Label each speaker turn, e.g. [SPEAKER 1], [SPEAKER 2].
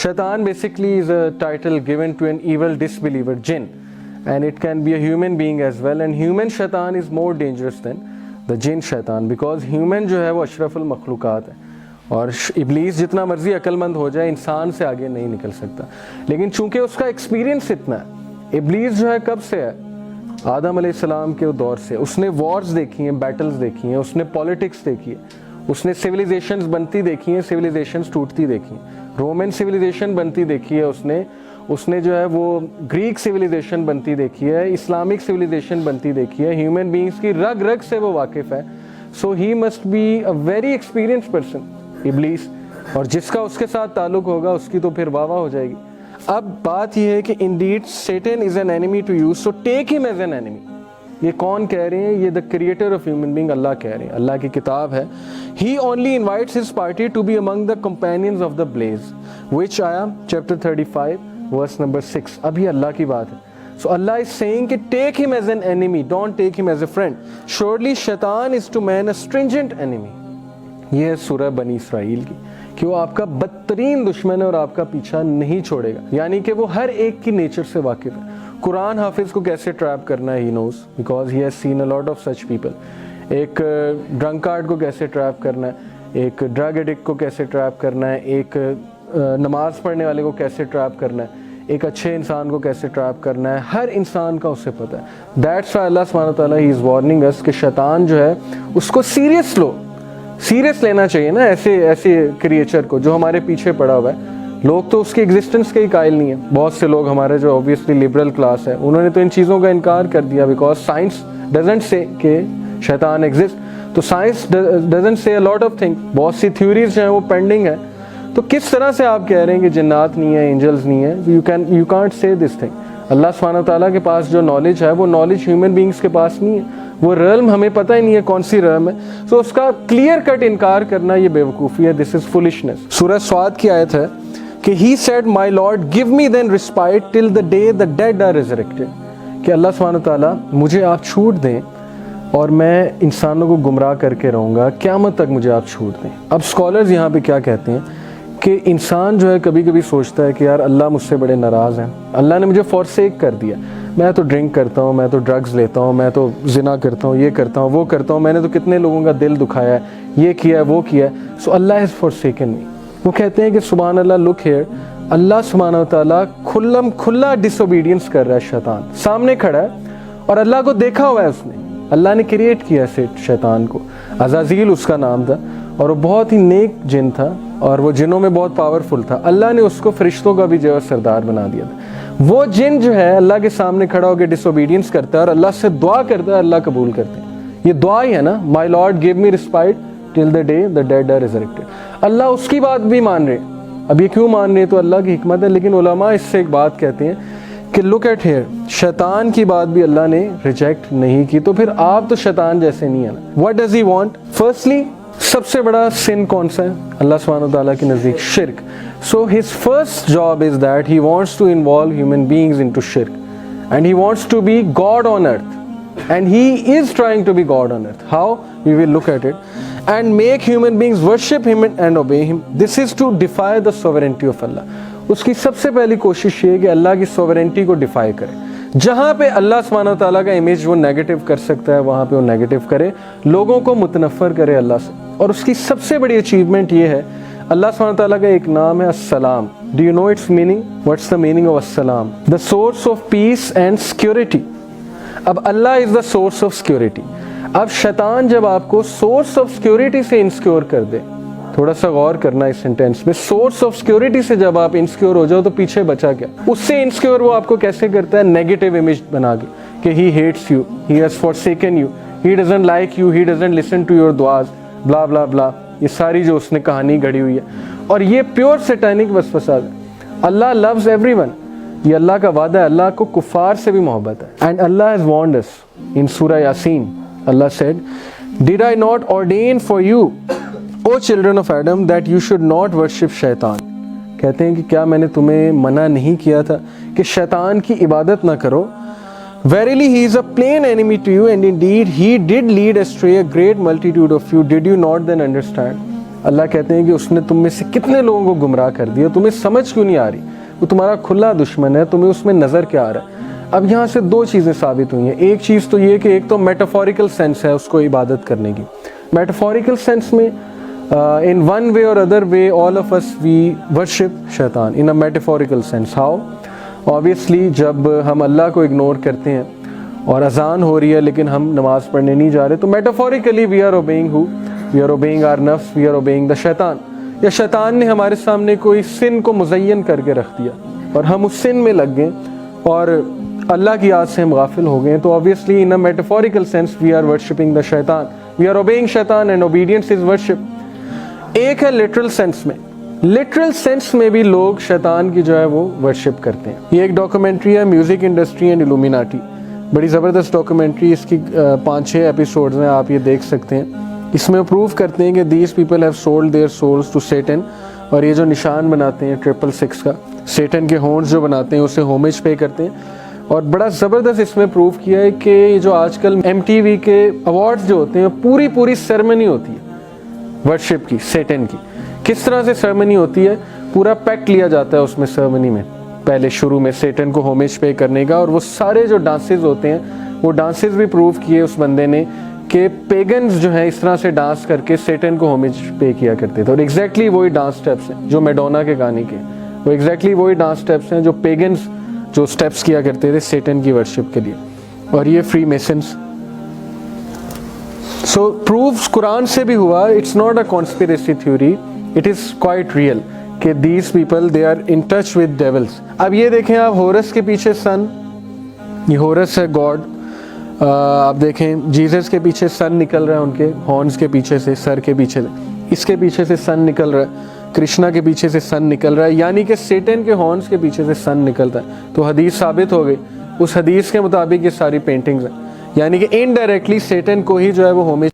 [SPEAKER 1] Shaitan basically is a title given to an evil disbeliever, jinn, and it can be a human being as well. And human shaitan is more dangerous than the jinn shaitan, because human जो है वो अशरफुल मखलूक़ात है, और इब्लीस जितना मर्जी अक्लमंद हो जाए इंसान से आगे नहीं निकल सकता। लेकिन चूंकि उसका एक्सपीरियंस इतना है, इब्लीस जो है कब से है, आदम अलैहिस्सलाम के दौर से। उसने वॉर्स देखी हैं, बैटल्स देखी हैं, उसने पॉलिटिक्स देखी है, उसने सिविलाइजेशंस बनती देखी हैं, सिविलाइजेशंस टूटती देखी हैं, रोमन सिविलाइजेशन बनती देखी है उसने जो है वो ग्रीक सिविलाइजेशन बनती देखी है, इस्लामिक सिविलाइजेशन बनती देखी है, ह्यूमन बीइंग्स की रग रग से वो वाकिफ़ है। So he must be a very experienced person, Iblis, और जिसका उसके साथ ताल्लुक़ होगा उसकी तो फिर वाह वाह हो जाएगी। अब बात यह है कि indeed Satan is an enemy to you, so take him as an enemy. ये कौन कह रहे हैं? ये the creator of human being Allah कह रहे हैं, अल्लाह की किताब है। He only invites his party to be among the companions of the blaze, which आया चैप्टर 35 वर्स नंबर 6। अभी अल्लाह की बात है। So Allah is saying कि take him as an enemy, don't take him as a friend. Surely shaitan is to man a stringent enemy. ये है सूरह बनी इसराइल की, कि वो आपका बदतरीन दुश्मन है और आपका पीछा नहीं छोड़ेगा, यानी कि वो हर एक की नेचर से वाकिफ है। कुरान हाफिज को कैसे ट्रैप करना है, he knows, because he has seen a lot of such people. एक ड्रंकार्ड को कैसे ट्रैप करना है, एक ड्रग एडिक्ट को कैसे ट्रैप करना है, एक नमाज पढ़ने वाले को कैसे ट्रैप करना है, एक अच्छे इंसान को कैसे ट्रैप करना है, हर इंसान का उसे पता है। दैट्स व्हाई अल्लाह सुब्हानहू व तआला ही इज़ वार्निंग अस कि शैतान जो है उसको सीरियस लेना चाहिए ना, ऐसे क्रिएचर को जो हमारे पीछे पड़ा हुआ है। लोग तो उसकी एग्जिस्टेंस के ही कायल नहीं है। बहुत से लोग हमारे जो ऑब्वियसली लिबरल क्लास है, उन्होंने तो इन चीज़ों का इनकार कर दिया, बिकॉज साइंस डजंट से कि शैतान एग्जिस्ट। तो science doesn't say a lot of thing, बहुत सी थ्योरीज जो हैं वो पेंडिंग है। तो किस तरह से आप कह रहे हैं कि जिन्नात नहीं है, एंजल्स नहीं है? You can't say this thing. Allah सुब्हानहू व तआला के पास जो नॉलेज है वो नॉलेज ह्यूमन बीइंग्स के पास नहीं है। वो रल्म हमें पता ही नहीं है कौन सी रल्म है। सो उसका क्लियर कट इनकार करना ये बेवकूफ़ी है, दिस इज़ फुलिशनेस। सूरह स्वाद की आयत है कि he said my lord give me then respite till the day the dead are resurrected, कि अल्लाह सुब्हानहू व तआला मुझे आप छूट दें और मैं इंसानों को गुमराह करके रहूँगा, क़यामत तक मुझे आप छूट दें। अब स्कॉलर्स यहाँ पे क्या कहते हैं कि इंसान जो है कभी कभी सोचता है कि यार अल्लाह मुझसे बड़े नाराज़ हैं, अल्लाह ने मुझे फॉरसेक कर दिया, मैं तो ड्रिंक करता हूँ, मैं तो ड्रग्स लेता हूँ, मैं तो जिना करता हूँ, ये करता हूँ, वो करता हूँ, मैंने तो कितने लोगों का दिल दुखाया है, ये किया है, वो किया है, सो अल्लाह हैज़ फॉरसेकन मी। वो कहते हैं कि सुभान अल्लाह, लुक हियर, अल्लाह सुब्हानहू व तआला खुला डिसोबीडियंस कर रहा है। शैतान सामने खड़ा है और अल्लाह को देखा हुआ है उसने, अल्लाह ने क्रिएट किया शैतान को, अज़ाज़ील उसका नाम था, और वो बहुत ही नेक जिन था और वो जिनों में बहुत पावरफुल था। अल्लाह ने उसको फरिश्तों का भी जो है सरदार बना दिया था। वो जिन जो है अल्लाह के सामने खड़ा होकर डिसोबीडियंस करता है और अल्लाह से दुआ करता है, अल्लाह कबूल करते हैं। ये दुआ ही है ना, my lord give me respite till the day the dead are resurrected. Allah उसकी बात भी मान रहे। अब ये क्यों मान रहे हैं तो अल्लाह की हिकमत है, लेकिन उलमा इससे एक बात कहते हैं कि लुक एट हियर, शैतान की बात भी अल्लाह ने रिजेक्ट नहीं की, तो फिर आप तो शैतान जैसे नहीं है ना। What does he want? Firstly, सबसे बड़ा सिन कौन सा है अल्लाह सुब्हानहू व तआला के नज़दीक? शिर्क। So his first job is that he wants to involve human beings into शिर्क, and he wants to be God on earth, and he is trying to be God on earth. How? We will look at it. And make human beings worship him and obey him, this is to defy the sovereignty of Allah. उसकी सबसे पहली कोशिश ये है कि अल्लाह की sovereignty को DeFi करे। जहाँ पे अल्लाह सुब्हानहू व तआला का इमेज वो नेगेटिव कर सकता है, वहाँ पे वो नेगेटिव करे, लोगों को मुतनफ़र करे अल्लाह से। और उसकी सबसे बड़ी अचीवमेंट ये है, अल्लाह सुब्हानहू व तआला का एक नाम है अस्सलाम। Do you know its meaning? What's the meaning of अस्सलाम? The source of peace and security. अब Allah is the source of security. अब शैतान जब आपको सोर्स ऑफ सिक्योरिटी से इनसिक्योर कर दे, थोड़ा सा गौर करना इस सेंटेंस में, सोर्स ऑफ सिक्योरिटी से जब आप इनसिक्योर हो जाओ तो पीछे बचा क्या? उससे इनसिक्योर वो आपको कैसे करता है? नेगेटिव इमेज बना के कि he hates you, he has forsaken you, he doesn't like you, he doesn't listen to your दुआज, ब्ला ब्ला ब्ला, ये सारी जो उसने कहानी गढ़ी हुई है। और ये प्योर सैटानिक वसवसा है। अल्लाह लव्स एवरीवन, ये अल्लाह का वादा है, अल्लाह को कुफार से भी मोहब्बत है। And Allah has warned us in सूरह Yasin, Allah said, did I not ordain for you o children of Adam that you should not worship शैतान। कहते हैं कि क्या मैंने तुम्हें मना नहीं किया था कि शैतान की इबादत ना करो? Verily he is a plain enemy to you, and indeed he did lead astray a great multitude of you. Did you not then understand? اللہ کہتے ہیں کہ اس نے تم میں سے کتنے لوگوں کو گمراہ کر دیا, تمہیں سمجھ کیوں نہیں آ رہی, وہ تمہارا کھلا دشمن ہے, تمہیں اس میں نظر کیا آ رہا ہے. اب یہاں سے دو چیزیں ثابت ہوئی ہیں. ایک چیز تو یہ کہ ایک تو میٹافوریکل سینس ہے اس کو عبادت کرنے کی. میٹافوریکل سینس میں in one way or other way all of us we worship شیطان in a metaphorical sense. How? Obviously جب ہم اللہ کو اگنور کرتے ہیں اور اذان ہو رہی ہے لیکن ہم نماز پڑھنے نہیں جا رہے, تو metaphorically we are obeying who? We are obeying our nafs, we are obeying the شیطان. یا شیطان نے ہمارے سامنے کوئی سن کو مزین کر کے رکھ دیا اور ہم اس سن میں لگ گئے اور اللہ کی یاد سے ہم غافل ہو گئے, تو obviously in a metaphorical sense we are worshipping the شیطان, we are obeying شیطان and obedience is worship. ایک ہے لٹرل سینس میں. لٹرل سینس میں بھی لوگ شیطان کی جو ہے وہ ورشپ کرتے ہیں. یہ ایک ڈاکومنٹری ہے میوزک انڈسٹری اینڈ الومیناٹی, بڑی زبردست ڈاکومنٹری, اس کی 5-6 ایپیسوڈز ہیں, آپ یہ دیکھ سکتے ہیں. اس میں پروف کرتے ہیں کہ these people have sold their souls to Satan, اور یہ جو نشان بناتے ہیں 666 کا, سیٹن کے ہورنز جو بناتے ہیں اسے ہومیج پے کرتے ہیں. اور بڑا زبردست اس میں پروف کیا ہے کہ یہ جو آج کل MTV کے ایوارڈز جو ہوتے ہیں پوری سیرمنی ہوتی ہے ورشپ کی, سیٹن کی. کس طرح سے سرمنی ہوتی ہے, پورا پیکٹ لیا جاتا ہے اس میں سرمنی میں پہلے شروع میں سیٹن کو ہومیج پے کرنے کا, اور وہ سارے جو ڈانسز ہوتے ہیں وہ ڈانسز بھی پروف کیے اس بندے نے کہ پیگنز جو ہیں اس طرح سے ڈانس کر کے سیٹن کو ہومیج پے کیا کرتے تھے. اور ایگزیکٹلی وہی ڈانس سٹیپس ہیں جو میڈونا کے گانے کے, وہ ایگزیکٹلی وہی ڈانس سٹیپس ہیں جو پیگنز جو سٹیپس کیا کرتے تھے سیٹن کی ورشپ کے لیے. اور یہ فری میسنس. سو پروفس قرآن سے بھی ہوا, it's not a conspiracy theory, it is quite real کہ these people they are in touch with devils. اب یہ دیکھیں آپ, ہورس کے پیچھے سن, یہ ہورس ہے گاڈ. آپ دیکھیں جیزس کے پیچھے سن نکل رہا ہے, ان کے ہارنز کے پیچھے سے, سر کے پیچھے سے, اس کے پیچھے سے سن نکل رہا ہے, کرشنا کے پیچھے سے سن نکل رہا ہے, یعنی کہ سیٹن کے ہارنز کے پیچھے سے سن نکلتا ہے. تو حدیث ثابت ہو گئی, اس حدیث کے مطابق یہ ساری پینٹنگز ہیں, یعنی کہ انڈائریکٹلی سیٹن کو ہی جو ہے وہ ہومیج